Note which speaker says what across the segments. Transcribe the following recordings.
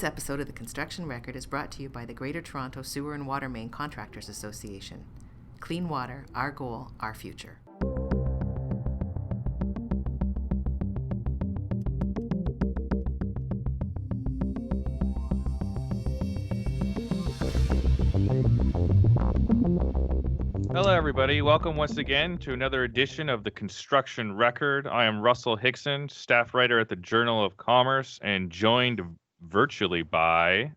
Speaker 1: This episode of the Construction Record is brought to you by the Greater Toronto Sewer and Water Main Contractors Association. Clean water, our goal, our future.
Speaker 2: Hello, everybody. Welcome once again to another edition of the Construction Record. I am Russell Hixson, staff writer at the Journal of Commerce, and joined virtually by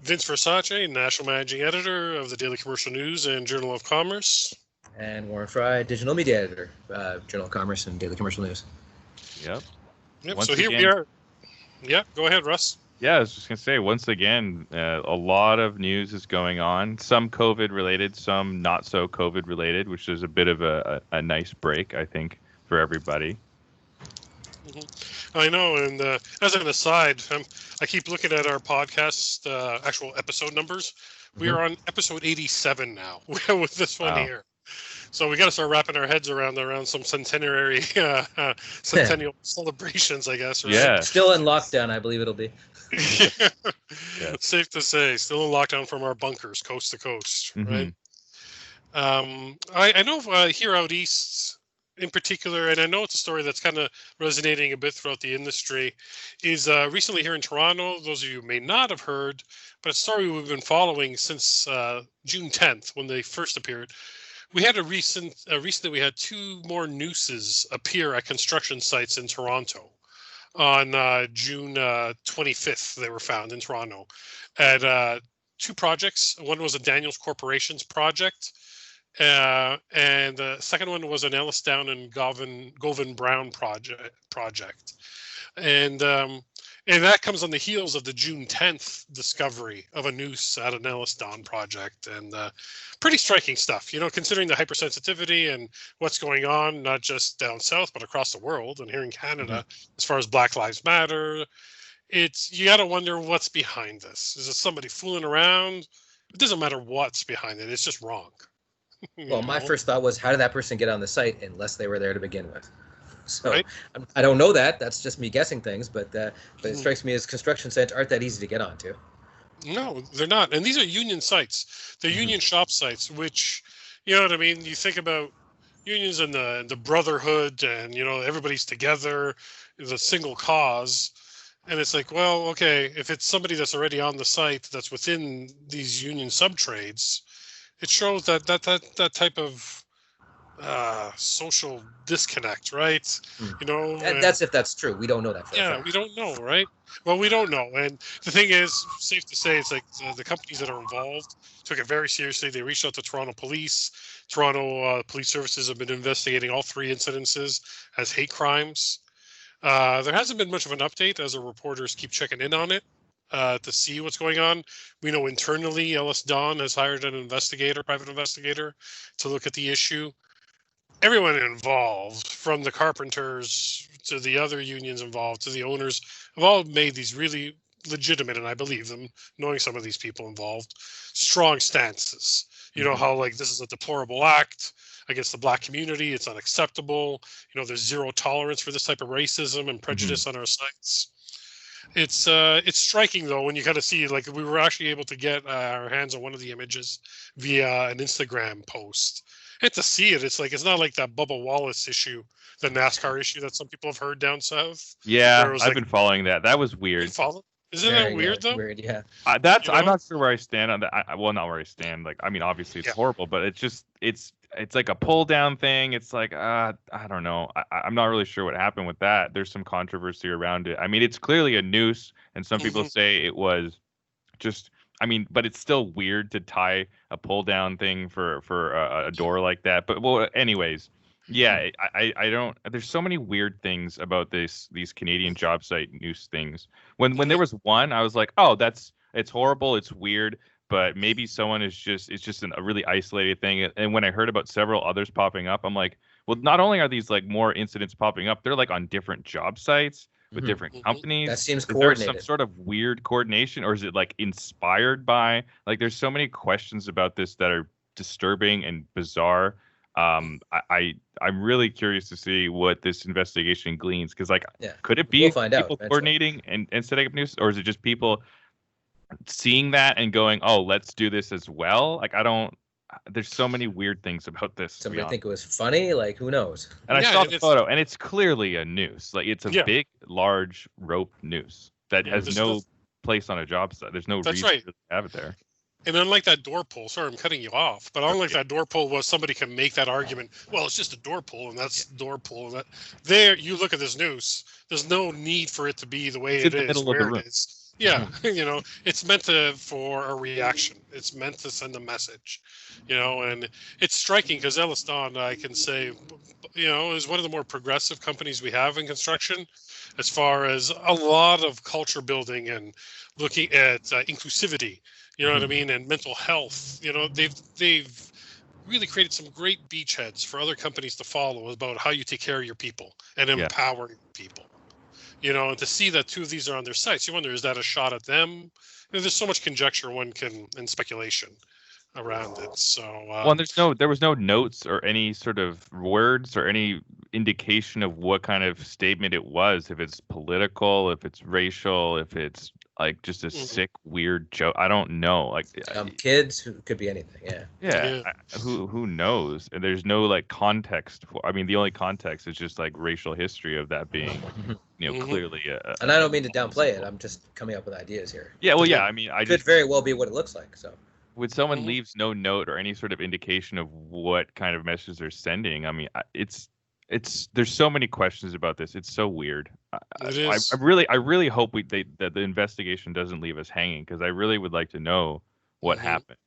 Speaker 3: Vince Versace, national managing editor of the Daily Commercial News and Journal of Commerce.
Speaker 4: And Warren Frey, digital media editor, Journal of Commerce and Daily Commercial News.
Speaker 2: Yep.
Speaker 3: So here we are. Yeah, go ahead, Russ.
Speaker 2: Yeah, I was just going to say, once again, a lot of news is going on. Some COVID-related, some not so COVID-related, which is a bit of a nice break, I think, for everybody.
Speaker 3: Mm-hmm. I know, and as an aside, I keep looking at our podcast actual episode numbers. We are on episode 87 now with this one here. So we got to start wrapping our heads around some centenary centennial celebrations, I guess. Right?
Speaker 2: Yeah.
Speaker 4: Still in lockdown, I believe it'll be.
Speaker 3: Yeah. Safe to say, still in lockdown from our bunkers, coast to coast, right? I know here out east, in particular, and I know it's a story that's kind of resonating a bit throughout the industry, is recently here in Toronto, those of you who may not have heard, but a story we've been following since June 10th when they first appeared. We had recently we had two more nooses appear at construction sites in Toronto. On June 25th, they were found in Toronto at two projects. One was a Daniels Corporation's project, and the second one was an Ellis Down and Govan Brown project. And that comes on the heels of the June 10th discovery of a noose at an Ellis Down project. And pretty striking stuff, considering the hypersensitivity and what's going on, not just down south, but across the world and here in Canada, as far as Black Lives Matter. You got to wonder what's behind this. Is it somebody fooling around? It doesn't matter what's behind it. It's just wrong.
Speaker 4: Well, my first thought was, how did that person get on the site unless they were there to begin with? So
Speaker 3: right.
Speaker 4: I don't know that. That's just me guessing things, but it strikes me as construction sites aren't that easy to get onto.
Speaker 3: No, they're not. And these are union sites. They're union shop sites, which, you know what I mean? You think about unions and the brotherhood and, everybody's together, is a single cause. And it's like, well, okay, if it's somebody that's already on the site that's within these union subtrades, it shows that type of social disconnect, right?
Speaker 4: That's if that's true. We don't know that.
Speaker 3: We don't know, right? Well, we don't know. And the thing is, safe to say, it's like the companies that are involved took it very seriously. They reached out to Toronto Police. Toronto Police Services have been investigating all three incidences as hate crimes. There hasn't been much of an update as the reporters keep checking in on it to see what's going on. We know internally Ellis Don has hired an private investigator, to look at the issue. Everyone involved, from the carpenters to the other unions involved to the owners, have all made these really legitimate, and I believe them, knowing some of these people involved, strong stances. How this is a deplorable act against the Black community. It's unacceptable. There's zero tolerance for this type of racism and prejudice on our sites. It's striking, though, when you kind of see, we were actually able to get our hands on one of the images via an Instagram post. And to see it, it's not like that Bubba Wallace issue, the NASCAR issue that some people have heard down south.
Speaker 2: Yeah, I've been following that. That was weird.
Speaker 3: Isn't that weird, though?
Speaker 4: Weird, yeah.
Speaker 2: I'm not sure where I stand on that. Not where I stand. Obviously it's horrible, but it's like a pull down thing. It's like, I don't know. I'm not really sure what happened with that. There's some controversy around it. I mean, it's clearly a noose, and some people say it was just. But it's still weird to tie a pull down thing for a door like that. But anyways, yeah, I don't. There's so many weird things about these Canadian job site noose things. When there was one, I was like, oh, it's horrible, it's weird, but maybe it's just a really isolated thing. And when I heard about several others popping up, I'm like, well, not only are these more incidents popping up, they're on different job sites with different companies.
Speaker 4: That seems
Speaker 2: coordinated. Is there
Speaker 4: coordinated.
Speaker 2: some sort of weird coordination, or is it inspired by? There's so many questions about this that are disturbing and bizarre. I'm really curious to see what this investigation gleans, because like, could it be
Speaker 4: we'll find
Speaker 2: people
Speaker 4: out
Speaker 2: coordinating and setting up news, or is it just people seeing that and going, oh, let's do this as well? Like, there's so many weird things about this.
Speaker 4: Somebody think it was funny, like who knows?
Speaker 2: And I saw the photo, and it's clearly a noose. Like, it's a big, large rope noose that has no place on a job site. There's no reason to have it there.
Speaker 3: And unlike that door pull, sorry, I'm cutting you off, but unlike that door pull, was somebody can make that argument. Well, it's just a door pull, and that's door pull. And that there, you look at this noose. There's no need for it to be the way it is, where it is. Yeah, it's meant for a reaction. It's meant to send a message, and it's striking because Elliston, I can say, is one of the more progressive companies we have in construction, as far as a lot of culture building and looking at inclusivity. You know what I mean? And mental health. They've really created some great beachheads for other companies to follow about how you take care of your people and empowering people. And to see that two of these are on their sites, you wonder, is that a shot at them? There's so much conjecture and speculation around it. So
Speaker 2: there was no notes or any sort of words or any indication of what kind of statement it was, if it's political, if it's racial, if it's like just a sick, weird joke. I don't know. Like
Speaker 4: kids, who could be anything.
Speaker 2: Who knows? And there's no like context for. I mean, the only context is just like racial history of that being, clearly.
Speaker 4: And I don't mean to downplay it. I'm just coming up with ideas here.
Speaker 2: Yeah. Well, yeah. I mean,
Speaker 4: could very well be what it looks like. So.
Speaker 2: When someone leaves no note or any sort of indication of what kind of messages they're sending, I mean, there's so many questions about this. It's so weird.
Speaker 3: It is.
Speaker 2: I really hope that the investigation doesn't leave us hanging, because I really would like to know what happened.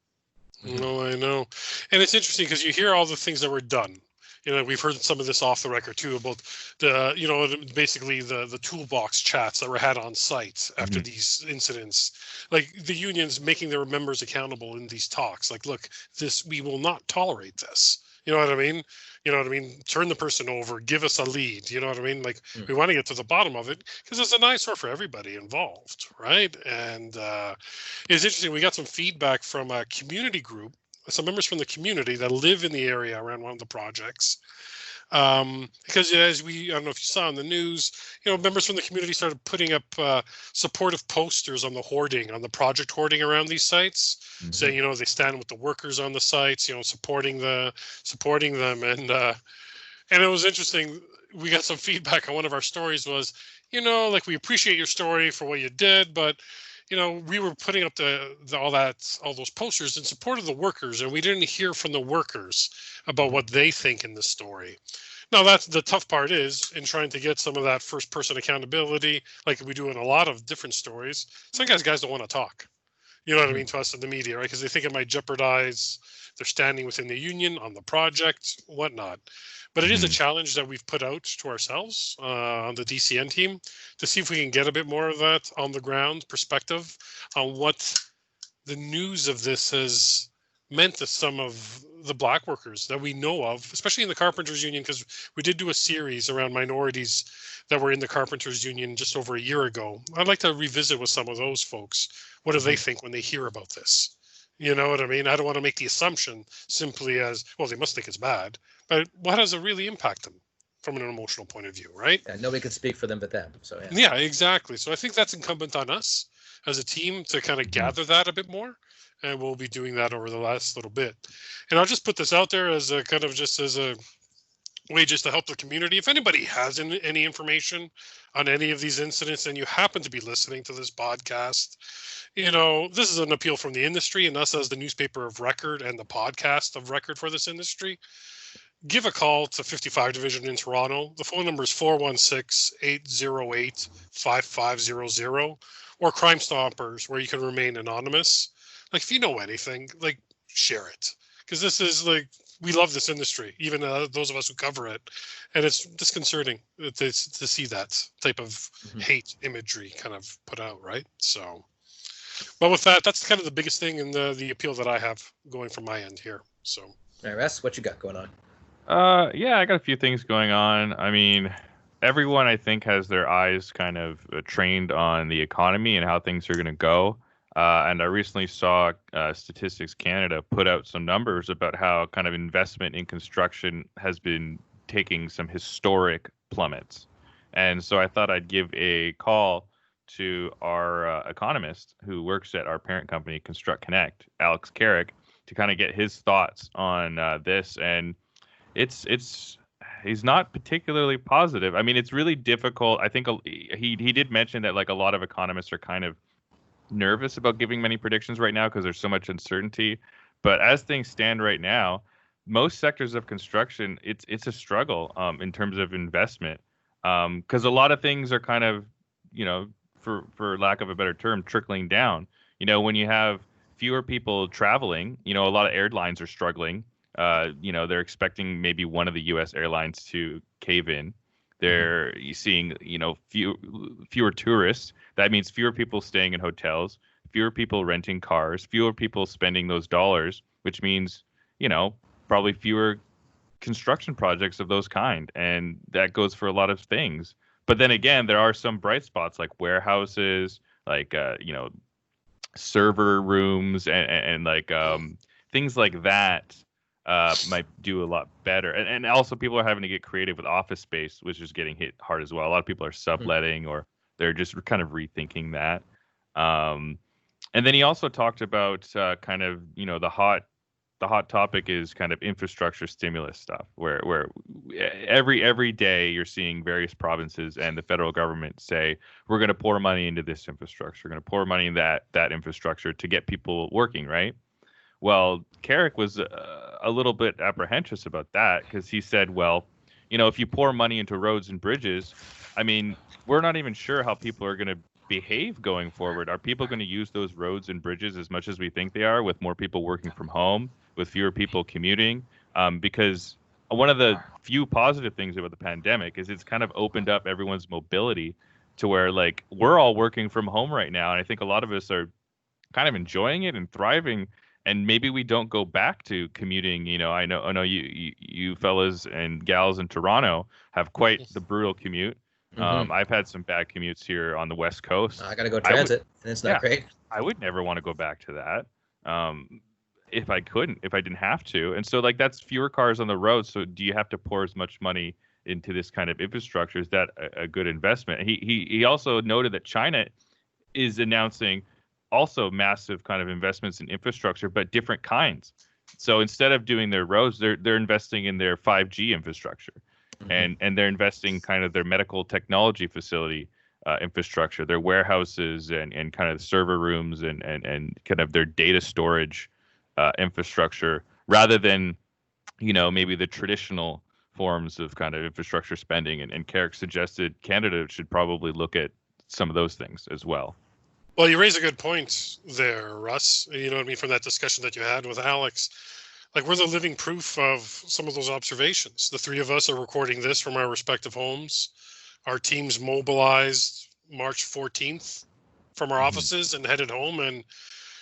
Speaker 3: No, I know. And it's interesting because you hear all the things that were done. We've heard some of this off the record too, about the, basically the toolbox chats that were had on site after these incidents, like the unions making their members accountable in these talks. Like, look, we will not tolerate this. You know what I mean? Turn the person over, give us a lead. You know what I mean? Like, we want to get to the bottom of it, because it's an eyesore for everybody involved, right? And it's interesting. We got some feedback from a community group, some members from the community that live in the area around one of the projects. Because I don't know if you saw in the news, members from the community started putting up supportive posters on the project hoarding around these sites, saying, they stand with the workers on the sites, supporting them. And it was interesting. We got some feedback on one of our stories was, like, we appreciate your story for what you did, but we were putting up all those posters in support of the workers, and we didn't hear from the workers about what they think in the story. Now, that's the tough part, is in trying to get some of that first person accountability, like we do in a lot of different stories. Sometimes guys don't want to talk, you know what I mean, to us in the media, right? Because they think it might jeopardize their standing within the union, on the project, whatnot. But it is a challenge that we've put out to ourselves on the DCN team to see if we can get a bit more of that on the ground perspective on what the news of this has meant to some of the black workers that we know of, especially in the Carpenters Union, because we did do a series around minorities that were in the Carpenters Union just over a year ago. I'd like to revisit with some of those folks. What do they think when they hear about this? You know what I mean? I don't want to make the assumption simply as, well, they must think it's bad, but what does it really impact them from an emotional point of view, right?
Speaker 4: Yeah, nobody can speak for them but them. So
Speaker 3: yeah, exactly. So I think that's incumbent on us as a team to kind of gather that a bit more, and we'll be doing that over the last little bit. And I'll just put this out there as a kind of just as a way just to help the community. If anybody has any information on any of these incidents and you happen to be listening to this podcast, you know, this is an appeal from the industry and us as the newspaper of record and the podcast of record for this industry. Give a call to 55 Division in Toronto. The phone number is 416-808-5500, or Crime Stoppers, where you can remain anonymous. Like, if you know anything, like, share it. Because this is, like, we love this industry, even those of us who cover it. And it's disconcerting to see that type of hate imagery kind of put out, right? So, but with that, that's kind of the biggest thing in the appeal that I have going from my end here. So,
Speaker 4: all right, Russ, what you got going on?
Speaker 2: Yeah, I got a few things going on. I mean, everyone I think has their eyes kind of trained on the economy and how things are going to go. And I recently saw Statistics Canada put out some numbers about how kind of investment in construction has been taking some historic plummets. And so I thought I'd give a call to our economist who works at our parent company, ConstructConnect, Alex Carrick, to kind of get his thoughts on this. And he's not particularly positive. I mean, it's really difficult. I think he did mention that like a lot of economists are kind of nervous about giving many predictions right now because there's so much uncertainty. But as things stand right now, most sectors of construction, it's a struggle in terms of investment, because a lot of things are kind of, for lack of a better term, trickling down. When you have fewer people traveling, a lot of airlines are struggling. They're expecting maybe one of the U.S. airlines to cave in. They're seeing, fewer tourists. That means fewer people staying in hotels, fewer people renting cars, fewer people spending those dollars, which means, probably fewer construction projects of those kind. And that goes for a lot of things. But then again, there are some bright spots like warehouses, like, server rooms and like things like that. Might do a lot better. And also people are having to get creative with office space, which is getting hit hard as well. A lot of people are subletting or they're just kind of rethinking that. And then he also talked about kind of, the hot topic is kind of infrastructure stimulus stuff where every day you're seeing various provinces and the federal government say, we're going to pour money into this infrastructure. We're going to pour money in that infrastructure to get people working, right? Well, Carrick was a little bit apprehensive about that because he said, well, if you pour money into roads and bridges, I mean, we're not even sure how people are going to behave going forward. Are people going to use those roads and bridges as much as we think they are, with more people working from home, with fewer people commuting? Because one of the few positive things about the pandemic is it's kind of opened up everyone's mobility to where, like, we're all working from home right now. And I think a lot of us are kind of enjoying it and thriving. And maybe we don't go back to commuting. I know you fellas and gals in Toronto have quite the brutal commute. I've had some bad commutes here on the West Coast.
Speaker 4: I got to go transit, and it's not great.
Speaker 2: I would never want to go back to that if I didn't have to. And so, like, that's fewer cars on the road. So do you have to pour as much money into this kind of infrastructure? Is that a good investment? He also noted that China is announcing also massive kind of investments in infrastructure, but different kinds. So instead of doing their roads, they're investing in their 5G infrastructure, and they're investing kind of their medical technology facility infrastructure, their warehouses and kind of server rooms and kind of their data storage infrastructure, rather than maybe the traditional forms of kind of infrastructure spending. And Carrick suggested Canada should probably look at some of those things as well.
Speaker 3: Well, you raise a good point there, Russ. You know what I mean, from that discussion that you had with Alex. Like, we're the living proof of some of those observations. The three of us are recording this from our respective homes. Our teams mobilized March 14th from our offices and headed home. And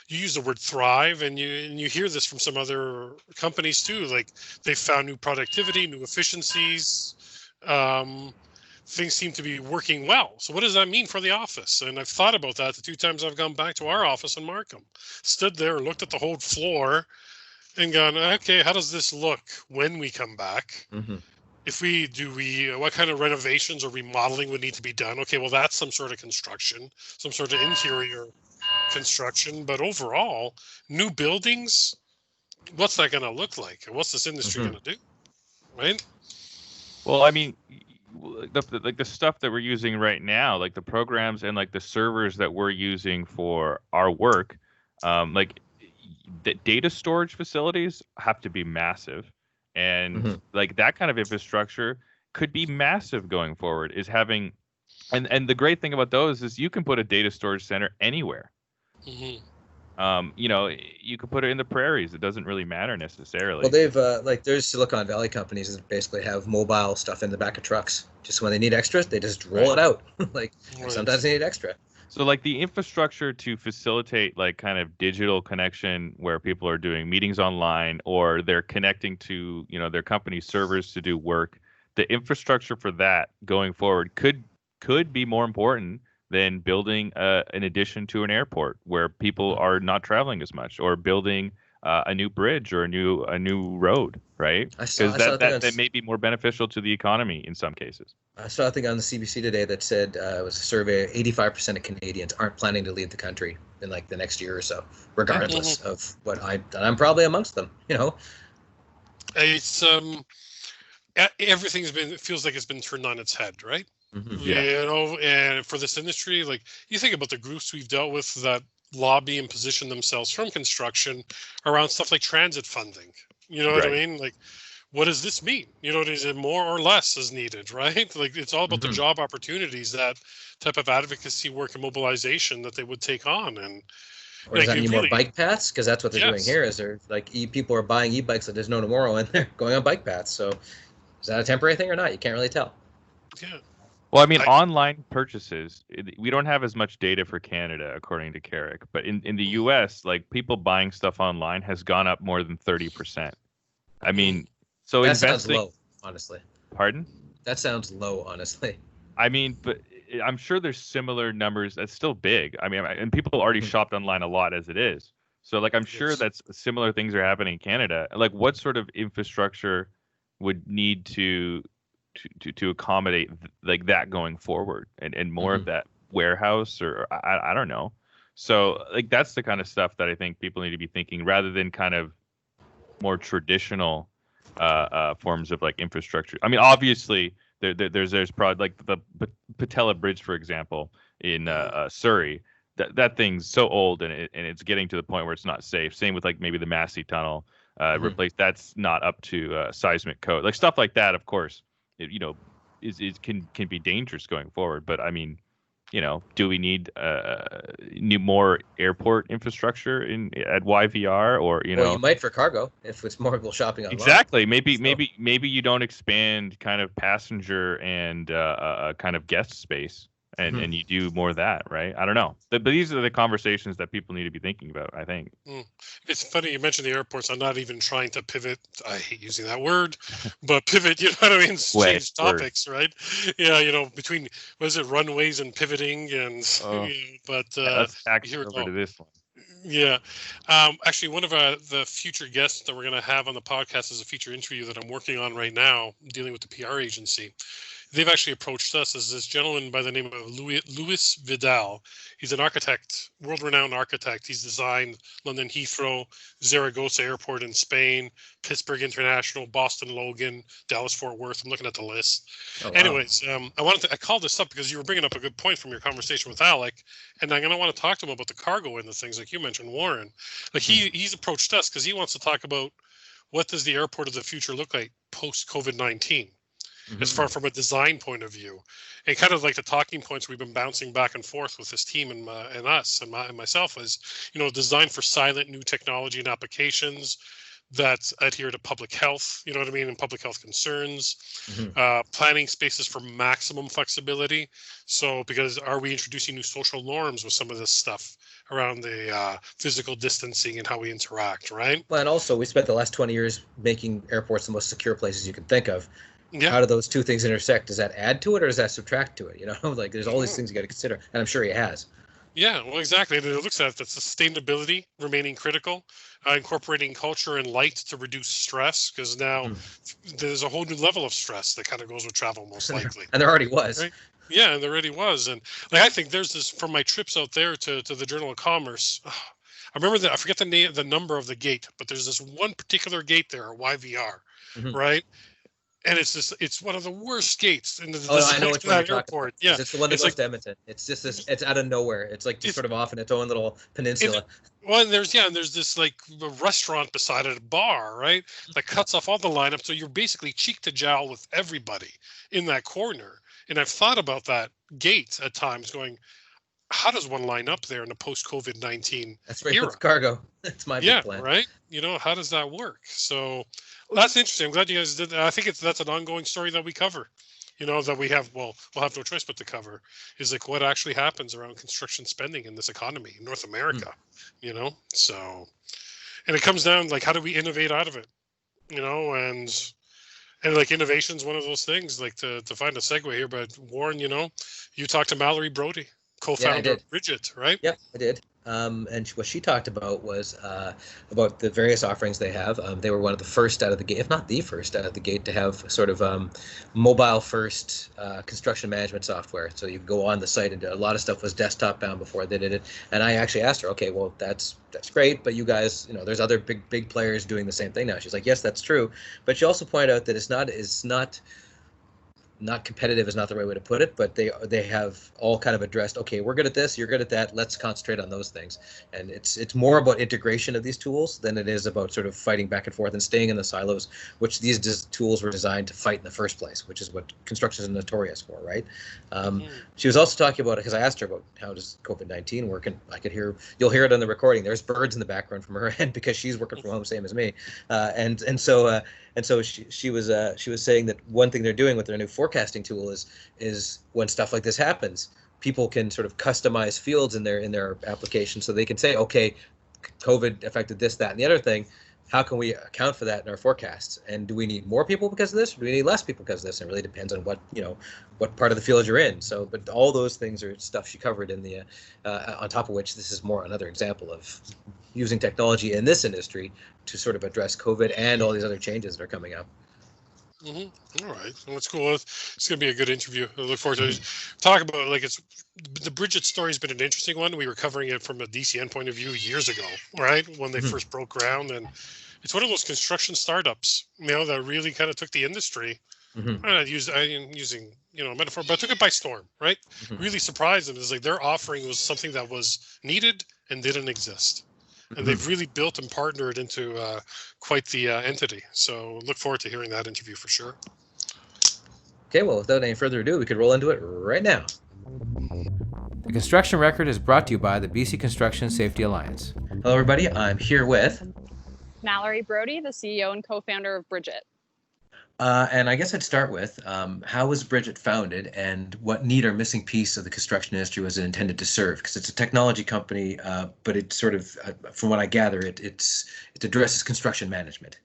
Speaker 3: you use the word thrive, and you hear this from some other companies too. Like, they found new productivity, new efficiencies. Things seem to be working well. So what does that mean for the office? And I've thought about that the two times I've gone back to our office in Markham. Stood there, looked at the whole floor, and gone, okay, how does this look when we come back? If we what kind of renovations or remodeling would need to be done? Okay, well, that's some sort of construction, some sort of interior construction. But overall, new buildings, what's that going to look like? And what's this industry going to do? Right?
Speaker 2: Well, I mean, the stuff that we're using right now, like the programs and like the servers that we're using for our work, like the data storage facilities have to be massive, and like that kind of infrastructure could be massive going forward. Is having, and the great thing about those is you can put a data storage center anywhere. You could put it in the prairies. It doesn't really matter necessarily.
Speaker 4: Well, they've there's Silicon Valley companies that basically have mobile stuff in the back of trucks. Just when they need extras, they just roll it out. Sometimes they need extra.
Speaker 2: So like the infrastructure to facilitate like kind of digital connection where people are doing meetings online or they're connecting to, their company servers to do work. The infrastructure for that going forward could be more important than building an addition to an airport where people are not traveling as much, or building a new bridge or a new road, right? Because that may be more beneficial to the economy in some cases.
Speaker 4: I saw a thing on the CBC today that said it was a survey, 85% of Canadians aren't planning to leave the country in like the next year or so, regardless of what I'm probably amongst them, you know.
Speaker 3: It's everything's been, it feels like it's been turned on its head, right?
Speaker 2: Yeah.
Speaker 3: You know, and for this industry, like you think about the groups we've dealt with that lobby and position themselves from construction around stuff like transit funding. You know what I mean? Like, what does this mean? You know, is it more or less is needed, right? Like, it's all about the job opportunities, that type of advocacy work and mobilization that they would take on. And
Speaker 4: or does that mean more bike paths? Because that's what they're doing here. Is they're like people are buying e-bikes that there's no tomorrow, and they're going on bike paths. So is that a temporary thing or not? You can't really tell.
Speaker 3: Yeah.
Speaker 2: Well, I mean, online purchases, we don't have as much data for Canada, according to Carrick. But in the U.S., like, people buying stuff online has gone up more than 30%. I mean, so
Speaker 4: that
Speaker 2: investing...
Speaker 4: sounds low, honestly.
Speaker 2: Pardon?
Speaker 4: That sounds low, honestly.
Speaker 2: I mean, but I'm sure there's similar numbers. That's still big. I mean, and people already shopped online a lot as it is. So, like, I'm sure that's similar things are happening in Canada. Like, what sort of infrastructure would need to accommodate like that going forward, and more of that warehouse, or I don't know. So like that's the kind of stuff that I think people need to be thinking, rather than kind of more traditional forms of like infrastructure. I mean, obviously there's like the Patella Bridge, for example, in Surrey. That thing's so old, and it's getting to the point where it's not safe. Same with like maybe the Massey Tunnel replaced. That's not up to seismic code. Like stuff like that, of course. You know, can be dangerous going forward. But I mean, you know, do we need more airport infrastructure at YVR, or you know?
Speaker 4: Well, you might for cargo if it's more people shopping online.
Speaker 2: Exactly. Maybe you don't expand kind of passenger and kind of guest space, and you do more of that, right? I don't know. But these are the conversations that people need to be thinking about, I think.
Speaker 3: It's funny you mentioned the airports. I'm not even trying to pivot. I hate using that word, but pivot, you know what I mean? Change topics, right? Yeah, you know, between, what is it, runways and pivoting, and
Speaker 2: let's tack over to this one.
Speaker 3: Yeah. Actually, one of the future guests that we're going to have on the podcast is a feature interview that I'm working on right now, dealing with the PR agency. They've actually approached us as this gentleman by the name of Luis Vidal. He's an architect, world-renowned architect. He's designed London Heathrow, Zaragoza Airport in Spain, Pittsburgh International, Boston Logan, Dallas Fort Worth. I'm looking at the list. Oh, wow. Anyways, I called this up because you were bringing up a good point from your conversation with Alec, and I'm going to want to talk to him about the cargo and the things like you mentioned, Warren. Like he's approached us because he wants to talk about what does the airport of the future look like post COVID-19. As far from a design point of view, and kind of like the talking points we've been bouncing back and forth with this team and us and myself is, you know, design for silent new technology and applications that adhere to public health, you know what I mean, and public health concerns, planning spaces for maximum flexibility. So because are we introducing new social norms with some of this stuff around the physical distancing and how we interact, right?
Speaker 4: Well, and also we spent the last 20 years making airports the most secure places you can think of.
Speaker 3: Yeah.
Speaker 4: How do those two things intersect? Does that add to it, or does that subtract to it? You know, like there's all these things you got to consider, and I'm sure he has.
Speaker 3: Yeah, well, exactly. And it looks at that sustainability remaining critical, incorporating culture and light to reduce stress, because now there's a whole new level of stress that kind of goes with travel, most likely.
Speaker 4: And there already was.
Speaker 3: Right? Yeah, and there already was. And like I think there's this from my trips out there to the Journal of Commerce. I remember that I forget the number of the gate, but there's this one particular gate there, YVR, right? And it's one of the worst gates in the
Speaker 4: I know which one you're
Speaker 3: airport.
Speaker 4: Yeah, it's the one that goes to Edmonton. It's just this. It's out of nowhere. It's like just sort of off in its own little peninsula.
Speaker 3: And there's this like a restaurant beside it, a bar, right? That cuts off all the lineup, so you're basically cheek to jowl with everybody in that corner. And I've thought about that gate at times, going, how does one line up there in the post-COVID-19
Speaker 4: That's right.
Speaker 3: era?
Speaker 4: It's cargo. That's my big plan.
Speaker 3: Right. You know, how does that work? So that's interesting. I'm glad you guys did that. I think that's an ongoing story that we cover. You know, that we'll have no choice but to cover is like what actually happens around construction spending in this economy, in North America. You know, so, and it comes down like how do we innovate out of it? You know, and like innovation is one of those things. Like to find a segue here, but Warren, you know, you talked to Mallory Brody. co-founder
Speaker 4: did.
Speaker 3: of Bridget, right?
Speaker 4: Yep, I did. And what she talked about was about the various offerings they have. They were one of the first out of the gate, if not the first out of the gate, to have sort of mobile-first construction management software. So you go on the site, and a lot of stuff was desktop-bound before they did it. And I actually asked her, okay, well, that's great, but you guys, there's other big players doing the same thing now. She's like, yes, that's true. But she also pointed out that it's not competitive is not the right way to put it, but they have all kind of addressed, okay, we're good at this, you're good at that, let's concentrate on those things. And it's more about integration of these tools than it is about sort of fighting back and forth and staying in the silos, which these tools were designed to fight in the first place, which is what construction is notorious for, right? She was also talking about it because I asked her about how does COVID-19 work, and you'll hear it on the recording, there's birds in the background from her end because she's working from home, same as me. And so she was saying that one thing they're doing with their new forecasting tool is when stuff like this happens, people can sort of customize fields in their application, so they can say, okay, COVID affected this, that, and the other thing. How can we account for that in our forecasts? And do we need more people because of this, or do we need less people because of this? It really depends on what part of the field you're in. So, but all those things are stuff she covered in the on top of which this is more another example of using technology in this industry to sort of address COVID and all these other changes that are coming up.
Speaker 3: All right. Well, it's cool. It's going to be a good interview. I look forward to it. Talk about the Bridget story has been an interesting one. We were covering it from a DCN point of view years ago, right? When they first broke ground. And it's one of those construction startups, that really kind of took the industry. I'm using, a metaphor, but took it by storm, right? Really surprised them. It's like their offering was something that was needed and didn't exist. And they've really built and partnered into quite the entity. So look forward to hearing that interview for sure.
Speaker 4: Okay, well, without any further ado, we could roll into it right now.
Speaker 5: The Construction Record is brought to you by the BC Construction Safety Alliance.
Speaker 4: Hello, everybody. I'm here with
Speaker 6: Mallory Brody, the CEO and co-founder of Bridget.
Speaker 4: And I guess I'd start with how was Bridget founded, and what need or missing piece of the construction industry was it intended to serve? Because it's a technology company, but it sort of, from what I gather, it addresses construction management.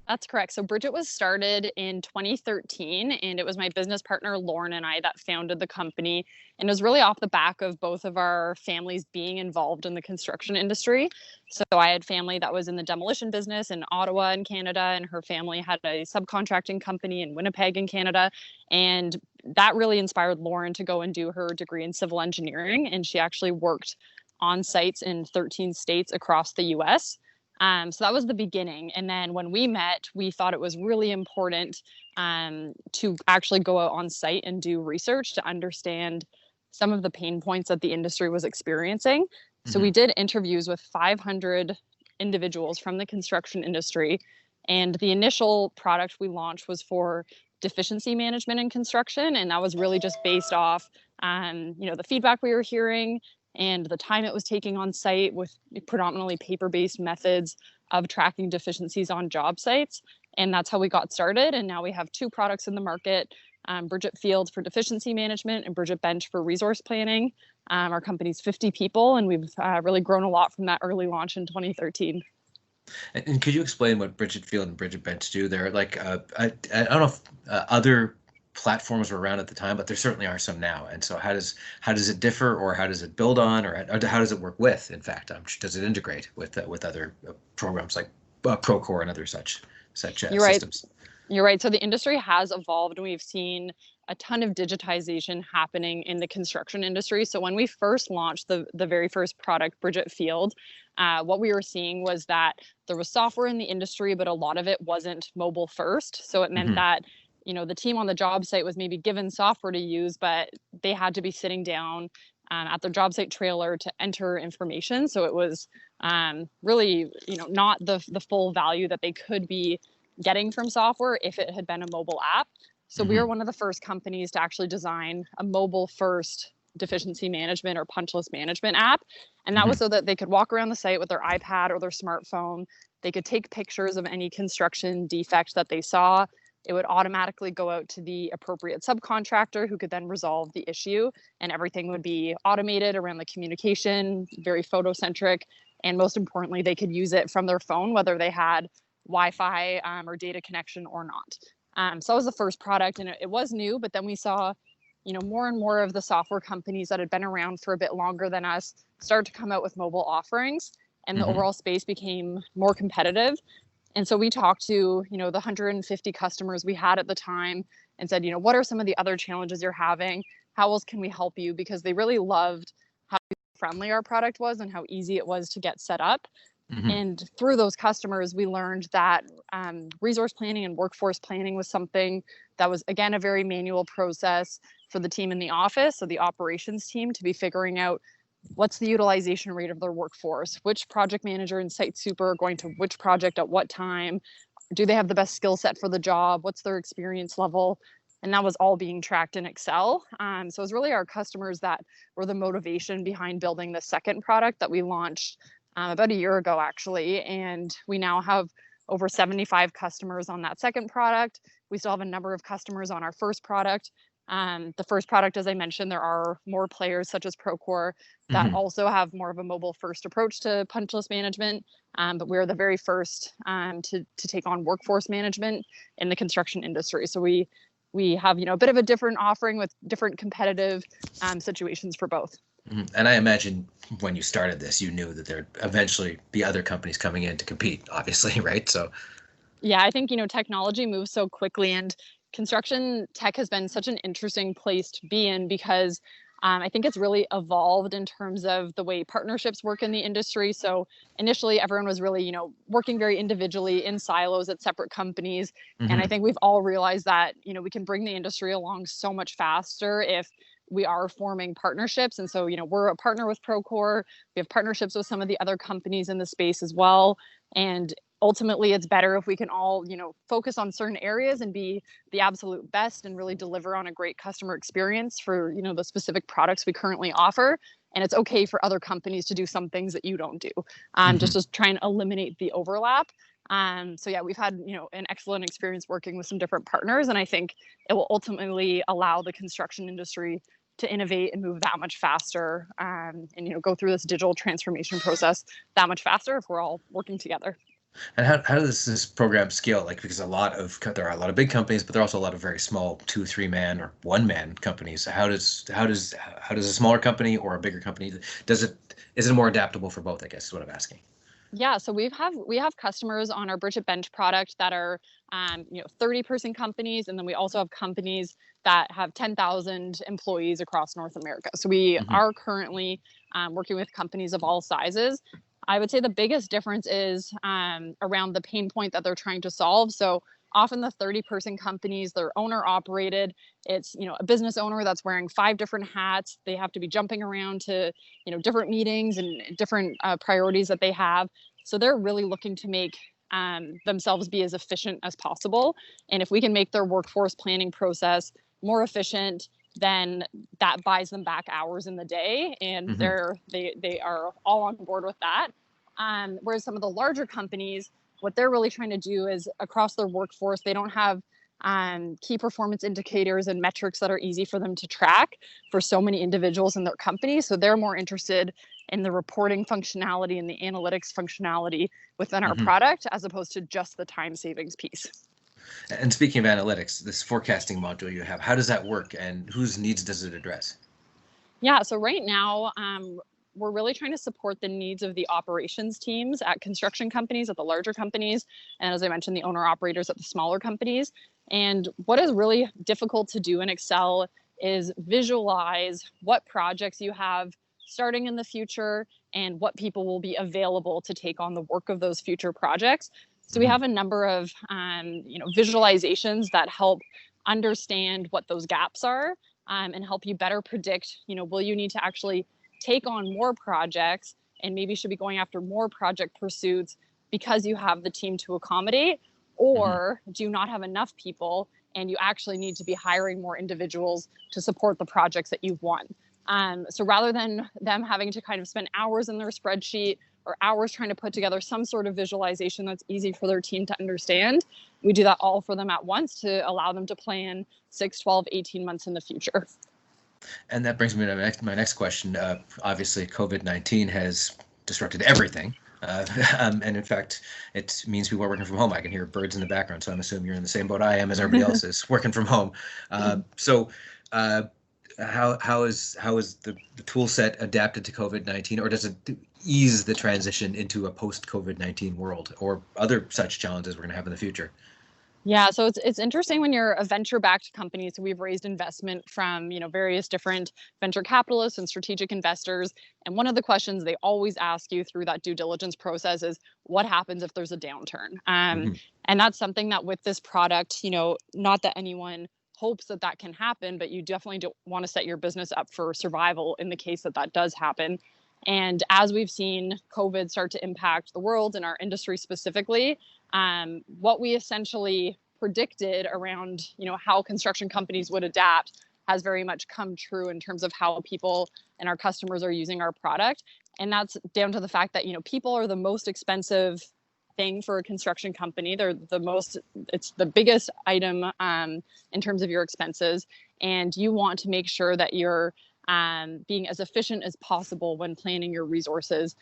Speaker 6: That's correct. So Bridget was started in 2013, and it was my business partner, Lauren, and I that founded the company. And it was really off the back of both of our families being involved in the construction industry. So I had family that was in the demolition business in Ottawa in Canada, and her family had a subcontracting company in Winnipeg in Canada. And that really inspired Lauren to go and do her degree in civil engineering. And she actually worked on sites in 13 states across the US. So that was the beginning. And then when we met, we thought it was really important to actually go out on site and do research to understand some of the pain points that the industry was experiencing. So we did interviews with 500 individuals from the construction industry. And the initial product we launched was for deficiency management in construction. And that was really just based off, the feedback we were hearing and the time it was taking on site with predominantly paper-based methods of tracking deficiencies on job sites. And that's how we got started. And now we have two products in the market, Brigitte Field for deficiency management and Bridget Bench for resource planning. Our company's 50 people, and we've really grown a lot from that early launch in 2013.
Speaker 4: And could you explain what Brigitte Field and Bridget Bench do? They're like, I don't know if other platforms were around at the time, but there certainly are some now. And so how does it differ, or how does it build on, or how does it work with, in fact, does it integrate with other programs like Procore and other such systems?
Speaker 6: You're right. So the industry has evolved, and we've seen a ton of digitization happening in the construction industry. So when we first launched the very first product, Brigitte Field, what we were seeing was that there was software in the industry, but a lot of it wasn't mobile first. So it meant that the team on the job site was maybe given software to use, but they had to be sitting down at their job site trailer to enter information. So it was really, not the full value that they could be getting from software if it had been a mobile app. So we were one of the first companies to actually design a mobile first deficiency management or punch list management app. And that was so that they could walk around the site with their iPad or their smartphone. They could take pictures of any construction defect that they saw. It would automatically go out to the appropriate subcontractor who could then resolve the issue, and everything would be automated around the communication, very photocentric, and most importantly, they could use it from their phone, whether they had Wi-Fi or data connection or not. So that was the first product, and it was new, but then we saw more and more of the software companies that had been around for a bit longer than us started to come out with mobile offerings, and the overall space became more competitive. And so we talked to, the 150 customers we had at the time and said, what are some of the other challenges you're having? How else can we help you? Because they really loved how friendly our product was and how easy it was to get set up. And through those customers, we learned that resource planning and workforce planning was something that was, again, a very manual process for the team in the office, so the operations team, to be figuring out what's the utilization rate of their workforce, which project manager and site super are going to which project at what time, do they have the best skill set for the job, what's their experience level, and that was all being tracked in Excel. So it was really our customers that were the motivation behind building the second product that we launched about a year ago, actually. And we now have over 75 customers on that second product. We still have a number of customers on our first product. The first product, as I mentioned, there are more players such as Procore that also have more of a mobile first approach to punch list management. But we're the very first to take on workforce management in the construction industry. So we have, a bit of a different offering with different competitive situations for both.
Speaker 4: And I imagine when you started this, you knew that there'd eventually be other companies coming in to compete, obviously, right? So,
Speaker 6: yeah, I think, technology moves so quickly, and construction tech has been such an interesting place to be in because I think it's really evolved in terms of the way partnerships work in the industry. So initially, everyone was really, working very individually in silos at separate companies. And I think we've all realized that, we can bring the industry along so much faster if we are forming partnerships. And so, we're a partner with Procore. We have partnerships with some of the other companies in the space as well. And ultimately, it's better if we can all, focus on certain areas and be the absolute best and really deliver on a great customer experience for, the specific products we currently offer. And it's okay for other companies to do some things that you don't do, just to try and eliminate the overlap. So yeah, we've had, an excellent experience working with some different partners, and I think it will ultimately allow the construction industry to innovate and move that much faster, and go through this digital transformation process that much faster if we're all working together.
Speaker 4: And how does this program scale? Like, because there are a lot of big companies, but there are also a lot of very small 2-3 man or 1 man companies. How does a smaller company or a bigger company, is it more adaptable for both, I guess is what I'm asking.
Speaker 6: Yeah, so we have customers on our Bridget Bench product that are 30-person companies, and then we also have companies that have 10,000 employees across North America. So we are currently working with companies of all sizes. I would say the biggest difference is around the pain point that they're trying to solve. So often the 30-person companies, they're owner operated. It's, a business owner that's wearing 5 different hats. They have to be jumping around to, different meetings and different priorities that they have. So they're really looking to make themselves be as efficient as possible. And if we can make their workforce planning process more efficient, then that buys them back hours in the day, and they are all on board with that. Whereas some of the larger companies, what they're really trying to do is across their workforce, they don't have key performance indicators and metrics that are easy for them to track for so many individuals in their company. So they're more interested in the reporting functionality and the analytics functionality within our product, as opposed to just the time savings piece.
Speaker 4: And speaking of analytics, this forecasting module you have, how does that work and whose needs does it address?
Speaker 6: Yeah, so right now, we're really trying to support the needs of the operations teams at construction companies, at the larger companies, and as I mentioned, the owner-operators at the smaller companies. And what is really difficult to do in Excel is visualize what projects you have starting in the future and what people will be available to take on the work of those future projects. So we have a number of visualizations that help understand what those gaps are, and help you better predict, will you need to actually take on more projects and maybe should be going after more project pursuits because you have the team to accommodate, or do you not have enough people and you actually need to be hiring more individuals to support the projects that you've won. So rather than them having to kind of spend hours in their spreadsheet or hours trying to put together some sort of visualization that's easy for their team to understand, we do that all for them at once to allow them to plan 6, 12, 18 months in the future.
Speaker 4: And that brings me to my next question. Obviously, COVID-19 has disrupted everything. And in fact, it means people are working from home. I can hear birds in the background, so I'm assuming you're in the same boat I am as everybody else is working from home. So how is the tool set adapted to COVID-19, or does it ease the transition into a post-COVID-19 world, or other such challenges we're going to have in the future?
Speaker 6: Yeah, so it's interesting when you're a venture-backed company. So we've raised investment from various different venture capitalists and strategic investors, and one of the questions they always ask you through that due diligence process is, what happens if there's a downturn? And that's something that with this product, not that anyone hopes that can happen, but you definitely don't want to set your business up for survival in the case that does happen. And as we've seen COVID start to impact the world and our industry specifically, what we essentially predicted around, how construction companies would adapt has very much come true in terms of how people and our customers are using our product. And that's down to the fact that, people are the most expensive thing for a construction company. It's the biggest item in terms of your expenses. And you want to make sure that you're being as efficient as possible when planning your resources,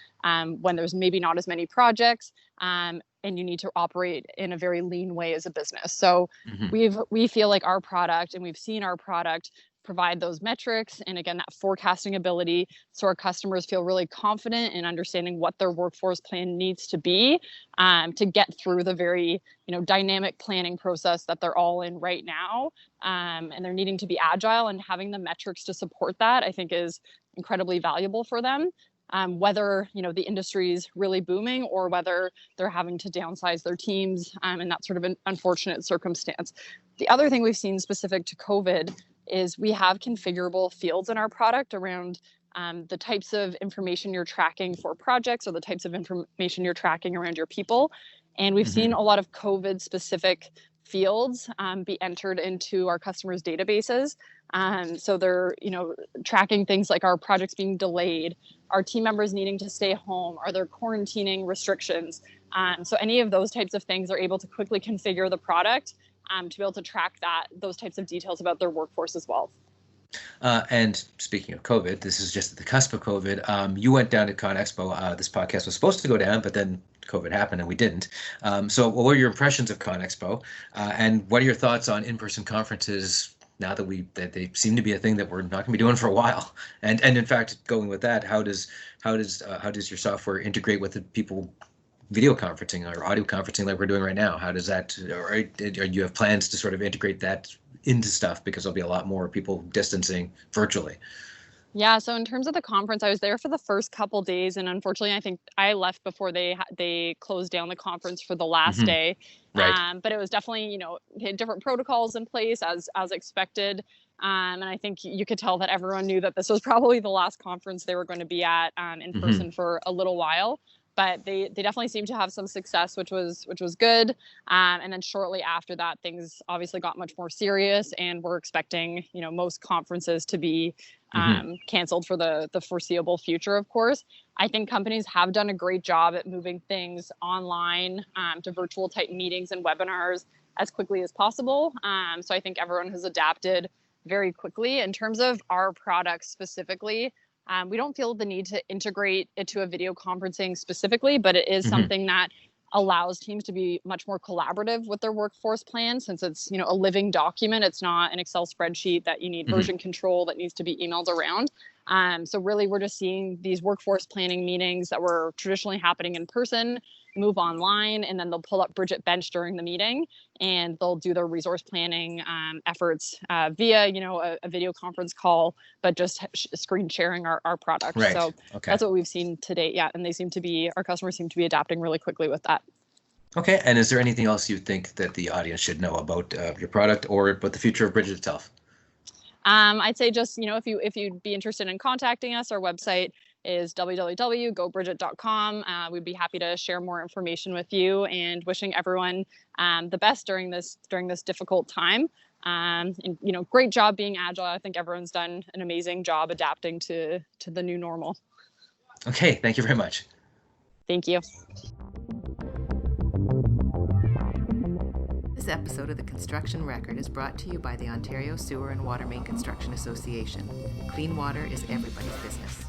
Speaker 6: when there's maybe not as many projects, and you need to operate in a very lean way as a business. So we feel like our product, and we've seen our product provide those metrics and, again, that forecasting ability, so our customers feel really confident in understanding what their workforce plan needs to be to get through the very dynamic planning process that they're all in right now, and they're needing to be agile, and having the metrics to support that, I think, is incredibly valuable for them, whether the industry is really booming or whether they're having to downsize their teams, and that's sort of an unfortunate circumstance. The other thing we've seen specific to COVID is we have configurable fields in our product around the types of information you're tracking for projects, or the types of information you're tracking around your people. And we've seen a lot of COVID specific fields be entered into our customers' databases. So they're, tracking things like our projects being delayed, our team members needing to stay home, are there quarantining restrictions? So any of those types of things are able to quickly configure the product to be able to track those types of details about their workforce as well.
Speaker 4: And speaking of COVID, this is just at the cusp of COVID. You went down to ConExpo. This podcast was supposed to go down, but then COVID happened and we didn't. So what were your impressions of ConExpo? And what are your thoughts on in-person conferences now that they seem to be a thing that we're not going to be doing for a while? And in fact, going with that, how does your software integrate with the people video conferencing or audio conferencing like we're doing right now? How does that, or you have plans to sort of integrate that into stuff, because there'll be a lot more people distancing virtually?
Speaker 6: Yeah, so in terms of the conference, I was there for the first couple days, and unfortunately, I think I left before they closed down the conference for the last day.
Speaker 4: Right.
Speaker 6: But it was definitely, had different protocols in place as expected. And I think you could tell that everyone knew that this was probably the last conference they were going to be at in person for a little while. But they definitely seemed to have some success, which was good. And then shortly after that, things obviously got much more serious, and we're expecting, most conferences to be canceled for the foreseeable future, of course. I think companies have done a great job at moving things online to virtual type meetings and webinars as quickly as possible. So I think everyone has adapted very quickly. In terms of our products specifically, we don't feel the need to integrate it to a video conferencing specifically, but it is something that allows teams to be much more collaborative with their workforce plan, since it's, a living document. It's not an Excel spreadsheet that you need version control that needs to be emailed around. So really, we're just seeing these workforce planning meetings that were traditionally happening in person move online, and then they'll pull up Bridget Bench during the meeting, and they'll do their resource planning efforts via, a video conference call, but just screen sharing our product.
Speaker 4: Right.
Speaker 6: So
Speaker 4: Okay.
Speaker 6: That's what we've seen to date. Yeah. And our customers seem to be adapting really quickly with that.
Speaker 4: Okay. And is there anything else you think that the audience should know about your product or about the future of Bridget itself?
Speaker 6: I'd say just, if you'd be interested in contacting us, our website is www.gobridget.com. We'd be happy to share more information with you, and wishing everyone the best during this difficult time. And great job being agile. I think everyone's done an amazing job adapting to the new normal.
Speaker 4: Okay, thank you very much.
Speaker 6: Thank you.
Speaker 1: This episode of the Construction Record is brought to you by the Ontario Sewer and Water Main Construction Association. Clean water is everybody's business.